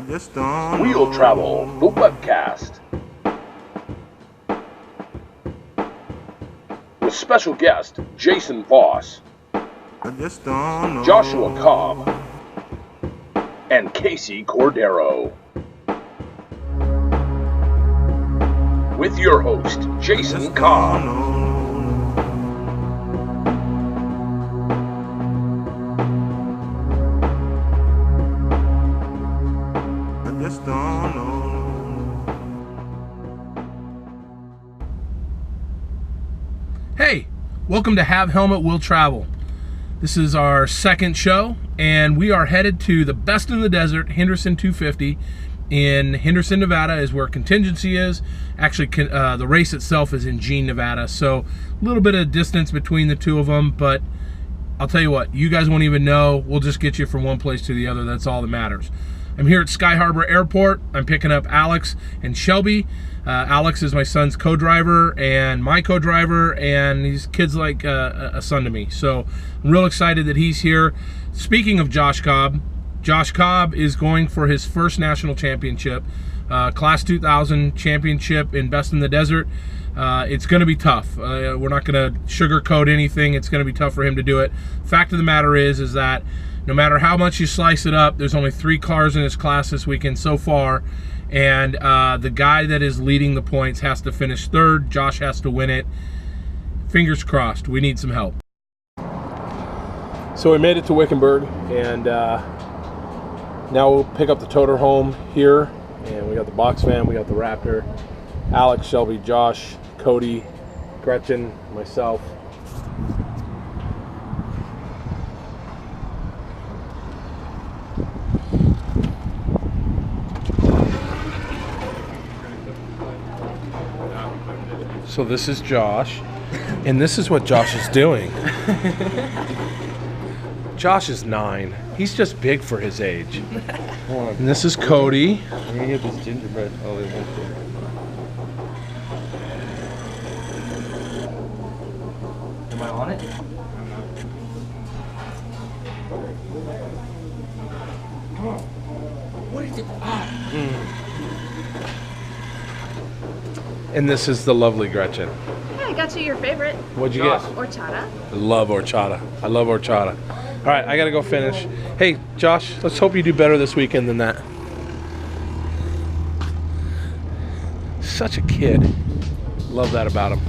Wheel Travel, the Webcast. With special guest Jason Voss, Joshua Cobb, and Casey Cordero. With your host, Jason Cobb. Hey, welcome to Have Helmet Will Travel. This is our second show, and we are headed to the Best in the Desert, Henderson 250 in Henderson, Nevada is where contingency is. Actually, the race itself is in Jean, Nevada, so a little bit of distance between the two of them, but I'll tell you what, you guys won't even know. We'll just get you from one place to the other. That's all that matters. I'm here at Sky Harbor Airport. I'm picking up Alex and Shelby. Alex is my son's co-driver and my co-driver, and these kids like a son to me. So I'm real excited that he's here. Speaking of Josh Cobb is going for his first national championship, Class 2000 championship in Best in the Desert. It's going to be tough. We're not going to sugarcoat anything. It's going to be tough for him to do it. Fact of the matter is that no matter how much you slice it up, there's only 3 cars in his class this weekend so far, and the guy that is leading the points has to finish third. Josh has to win it. Fingers crossed. We need some help. So we made it to Wickenburg, and now we'll pick up the toter home here, and we got the box van, we got the Raptor, Alex, Shelby, Josh, Cody, Gretchen, myself. So this is Josh, and this is what Josh is doing. Josh is 9. He's just big for his age. And this is Cody. I'm gonna get this gingerbread. Oh, wait, am I on it? What is it? And this is the lovely Gretchen. Yeah, I got you your favorite. What'd you get? Horchata. I love horchata. I love horchata. All right, I gotta go finish. Hey, Josh, let's hope you do better this weekend than that. Such a kid. Love that about him.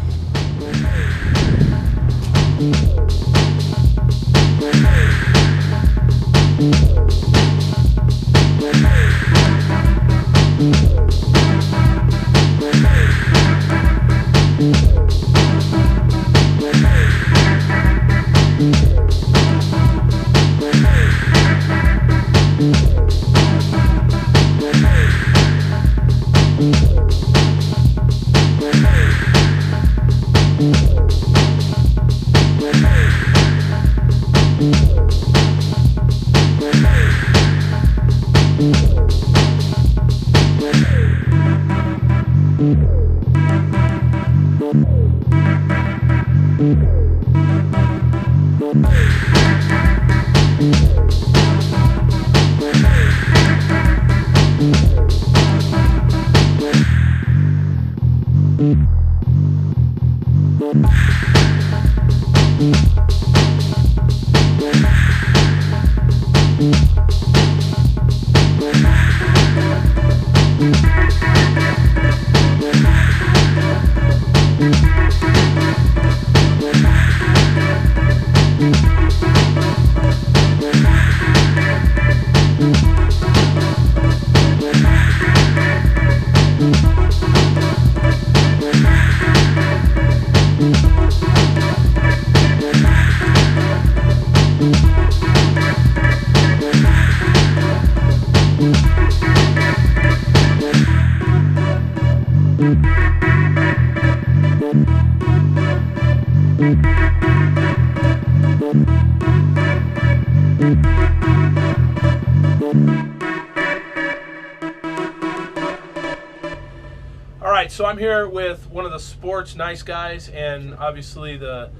So I'm here with one of the sport's nice guys, and obviously the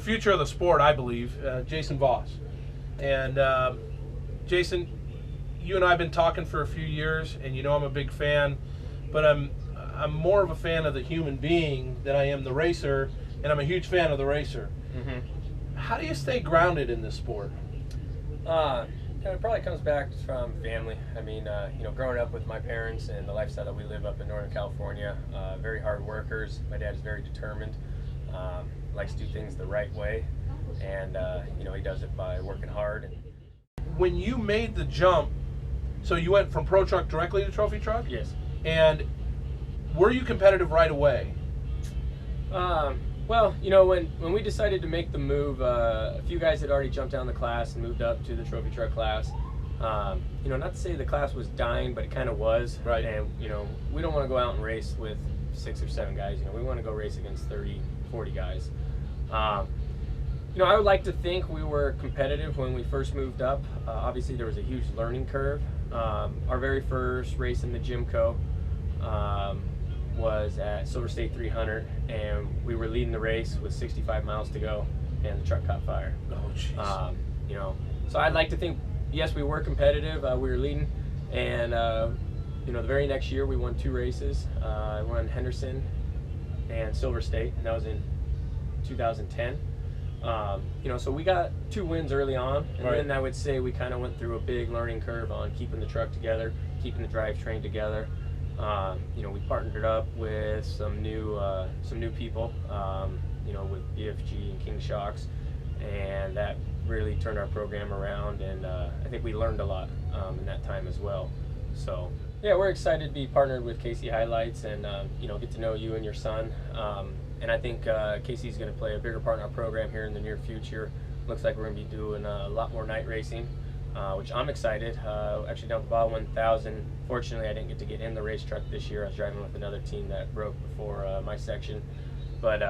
future of the sport, I believe, Jason Voss. And Jason, you and I have been talking for a few years, and you know I'm a big fan, but I'm more of a fan of the human being than I am the racer, and I'm a huge fan of the racer. Mm-hmm. How do you stay grounded in this sport? It probably comes back from family. I mean, growing up with my parents and the lifestyle that we live up in Northern California, very hard workers. My dad is very determined, likes to do things the right way, and he does it by working hard. When you made the jump, so you went from Pro Truck directly to Trophy Truck? Yes. And were you competitive right away? Well, when we decided to make the move, a few guys had already jumped down the class and moved up to the Trophy Truck class. Not to say the class was dying, but it kind of was. Right. And, we don't want to go out and race with 6 or 7 guys. We want to go race against 30, 40 guys. I would like to think we were competitive when we first moved up. Obviously, there was a huge learning curve. Our very first race in the Jimco was at Silver State 300, and we were leading the race with 65 miles to go, and the truck caught fire. Oh, jeez. So I'd like to think, yes, we were competitive. We were leading, and the very next year we won 2 races. I won Henderson and Silver State, and that was in 2010. So we got 2 wins early on, and right. Then I would say we kind of went through a big learning curve on keeping the truck together, keeping the drivetrain together. We partnered up with some new people, with BFG and King Shocks, and that really turned our program around, and I think we learned a lot in that time as well. So yeah, we're excited to be partnered with Casey Highlights and get to know you and your son. And I think Casey's going to play a bigger part in our program here in the near future. Looks like we're going to be doing a lot more night racing, which I'm excited. Actually down at the bottom 1000. Fortunately, I didn't get to get in the race truck this year. I was driving with another team that broke before my section. But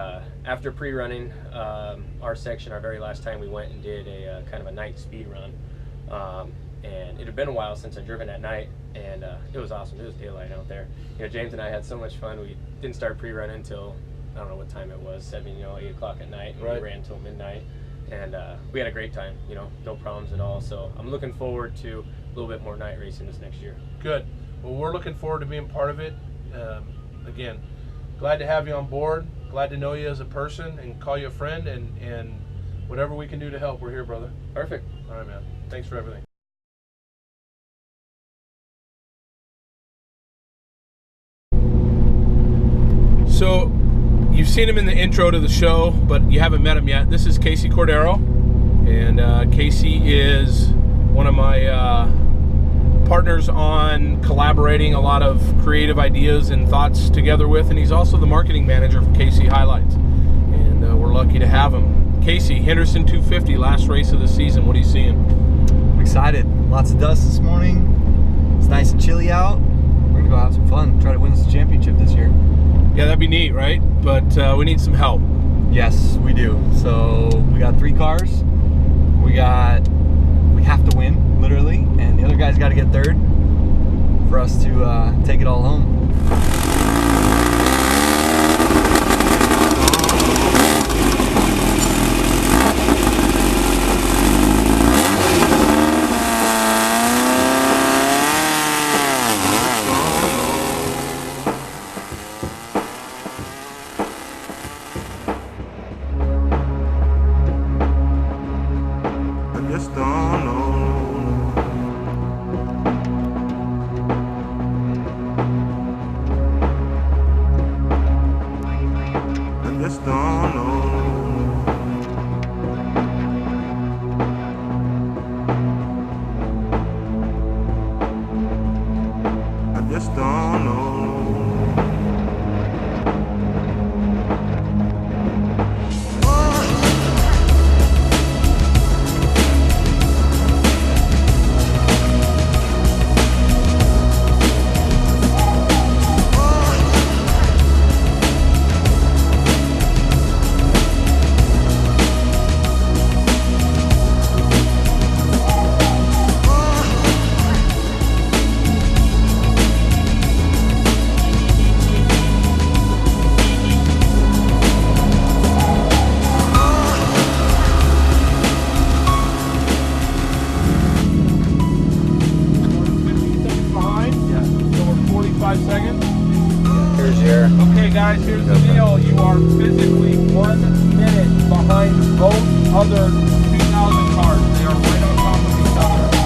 after pre-running our section, our very last time we went and did a kind of a night speed run. And it had been a while since I'd driven at night, and it was awesome. It was daylight out there. James and I had so much fun. We didn't start pre-run until, I don't know what time it was, 8 o'clock at night, and right. We ran until midnight. And we had a great time, no problems at all. So I'm looking forward to a little bit more night racing this next year. Good. Well, we're looking forward to being part of it. Again, glad to have you on board. Glad to know you as a person and call you a friend. And whatever we can do to help, we're here, brother. Perfect. All right, man. Thanks for everything. So, you've seen him in the intro to the show, but you haven't met him yet. This is Casey Cordero, and Casey is one of my partners on collaborating a lot of creative ideas and thoughts together with, and he's also the marketing manager for Casey Highlights, and we're lucky to have him. Casey, Henderson 250, last race of the season. What are you seeing? I'm excited. Lots of dust this morning. It's nice and chilly out. We're gonna go have some fun. Try to win this championship this year. Yeah, that'd be neat, right? But we need some help. Yes, we do. So we got 3 cars. We have to win, literally, and the other guy's got to get 3rd for us to take it all home. guys, here's the deal. You are physically 1 minute behind both other 2000 cars. They are right on top of each other.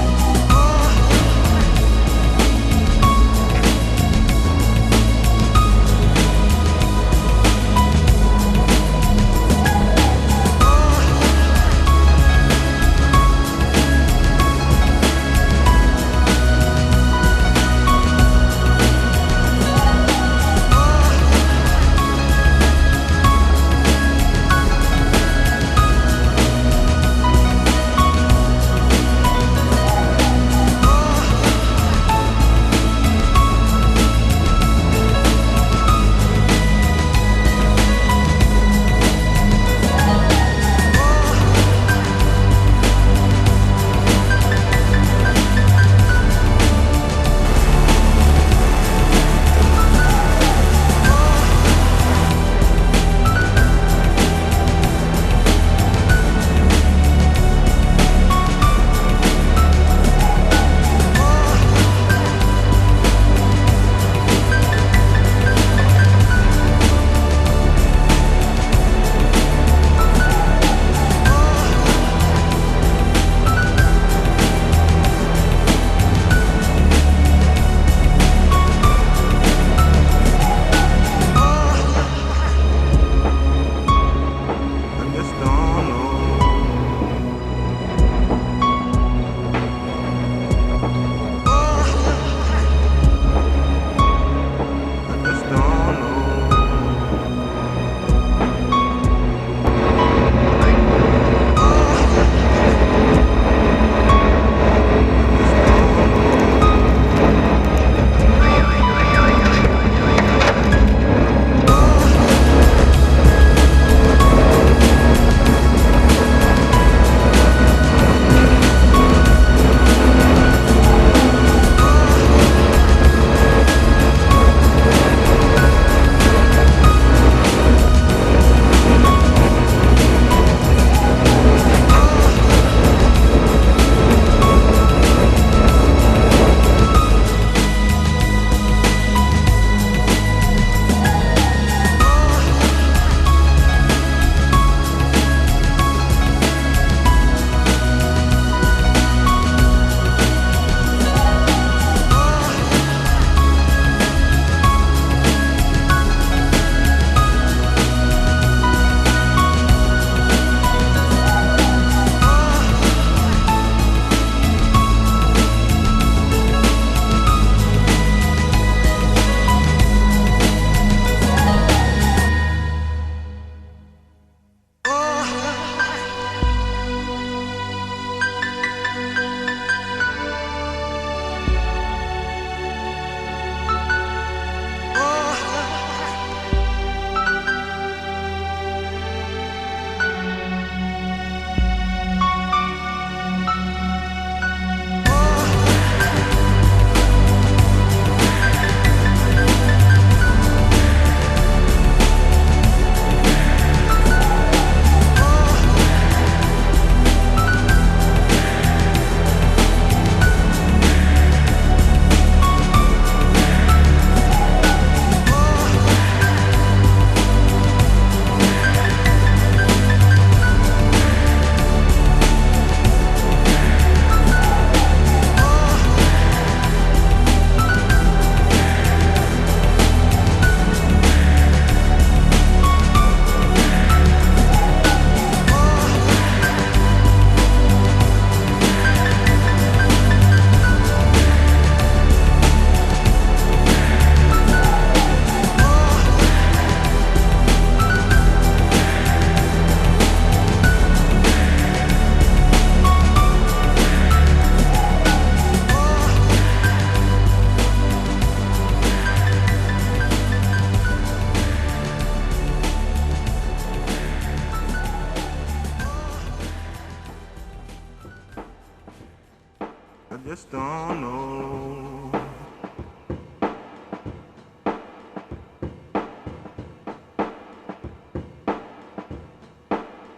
just don't know.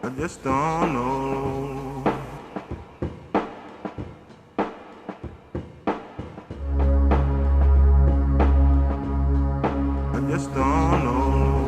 I just don't know. I just don't know.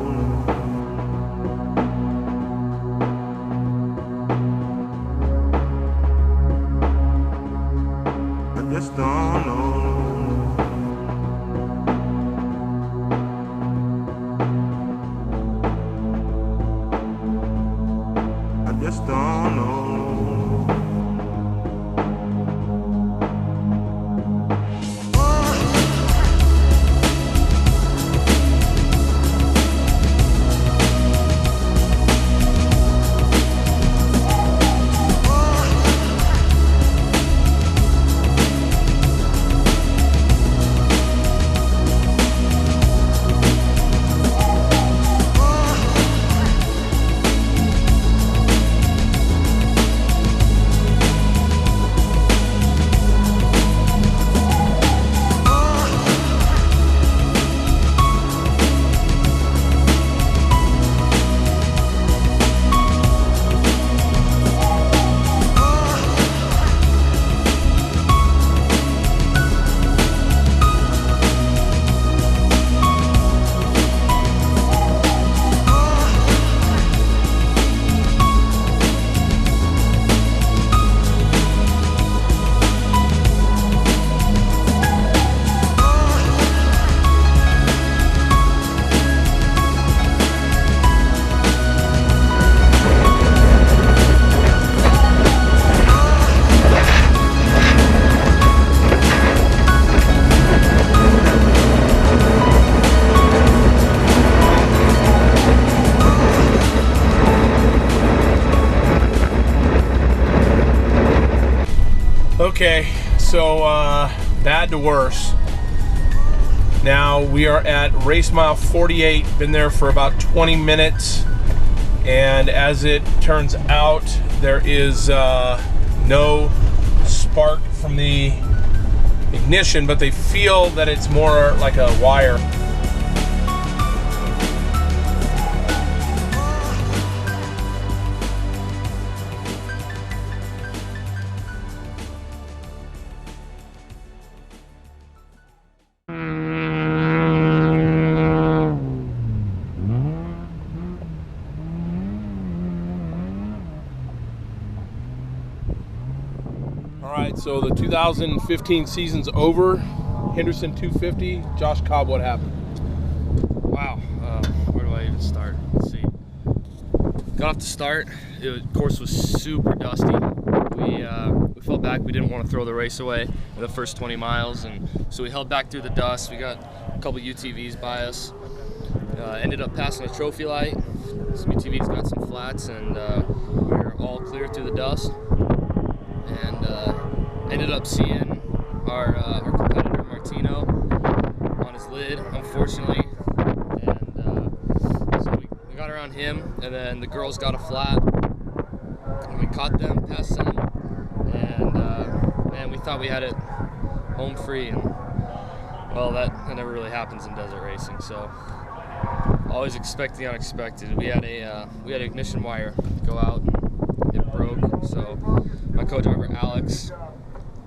Okay, so bad to worse. Now we are at race mile 48, been there for about 20 minutes, and as it turns out, there is no spark from the ignition, but they feel that it's more like a wire. Alright, so the 2015 season's over. Henderson 250. Josh Cobb, what happened? Wow, where do I even start? Let's see. Got off the start. The course was super dusty. We fell back. We didn't want to throw the race away in the first 20 miles, and so we held back through the dust. We got a couple UTVs by us. Ended up passing a trophy light. Some UTVs got some flats, and we were all clear through the dust. And ended up seeing our competitor Martino on his lid, unfortunately, and so we got around him, and then the girls got a flat, and we caught them, passed them, and man, we thought we had it home free, and well, that never really happens in desert racing. So always expect the unexpected. We had an ignition wire go out, and it broke. So my co-driver Alex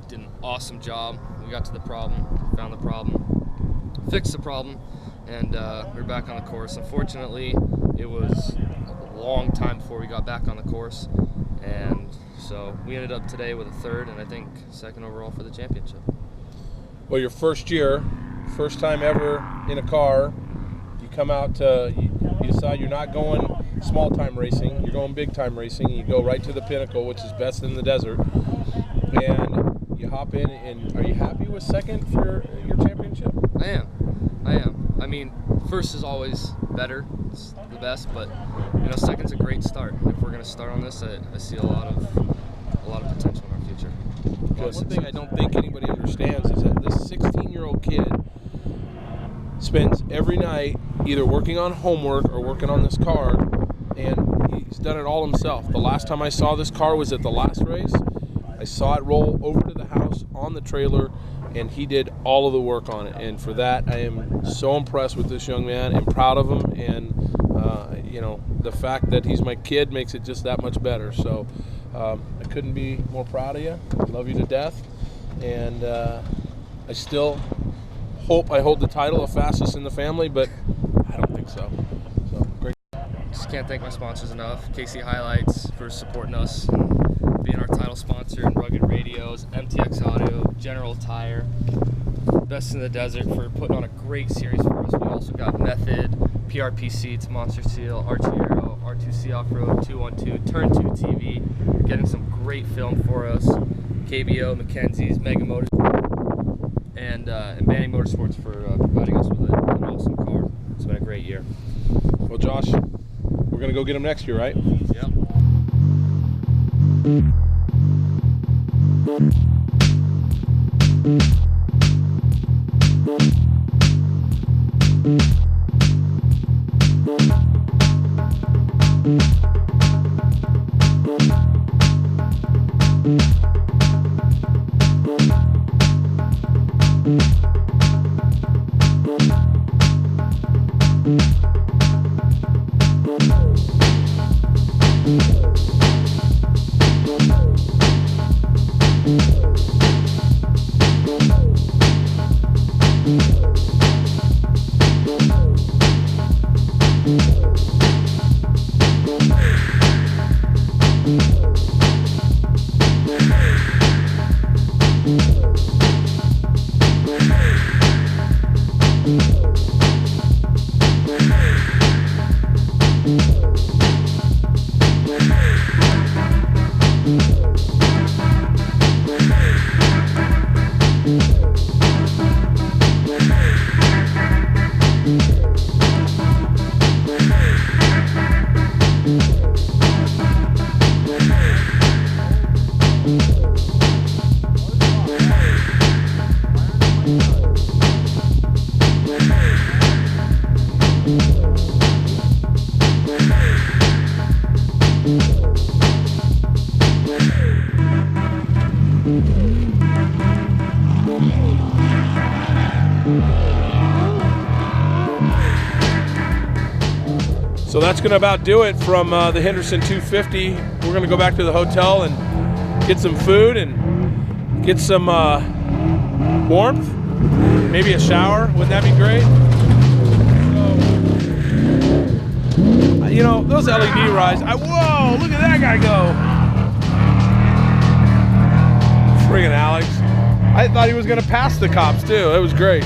did an awesome job. We got to the problem, found the problem, fixed the problem, and we're back on the course. Unfortunately, it was a long time before we got back on the course, and so we ended up today with a third and I think second overall for the championship. Well, your first year, first time ever in a car, you come out to, you decide you're not going small time racing, you're going big time racing, you go right to the pinnacle, which is best in the desert, and you hop in, and are you happy with second for your championship? I am. I mean, first is always better, it's the best, but you know, second's a great start. If we're going to start on this, I see a lot of potential in our future. One thing I don't think anybody understands is that this 16-year-old kid spends every night either working on homework or working on this car, and he's done it all himself. The last time I saw this car was at the last race. I saw it roll over to the house on the trailer, and he did all of the work on it. And for that, I am so impressed with this young man and proud of him. And you know, the fact that he's my kid makes it just that much better. So I couldn't be more proud of you. I love you to death, and I still hope I hold the title of fastest in the family, but I don't think so. So great. Just can't thank my sponsors enough. KC Highlights for supporting us and being our title sponsor, and Rugged Radios, MTX Audio, General Tire, Best in the Desert for putting on a great series for us. We also got Method, PRP Seats, Monster Seal, Artiero, R2C Off-Road, 212, Turn 2 TV, getting some great film for us, KBO, Mackenzie's, Mega Motors, and Banning Motorsports for providing us with an awesome car. It's been a great year. Well, Josh, we're going to go get him next year, right? Yep. So that's going to about do it from the Henderson 250. We're going to go back to the hotel and get some food and get some warmth, maybe a shower. Wouldn't that be great? So, you know, those LED rides, whoa, look at that guy go. Friggin' Alex. I thought he was going to pass the cops too. It was great.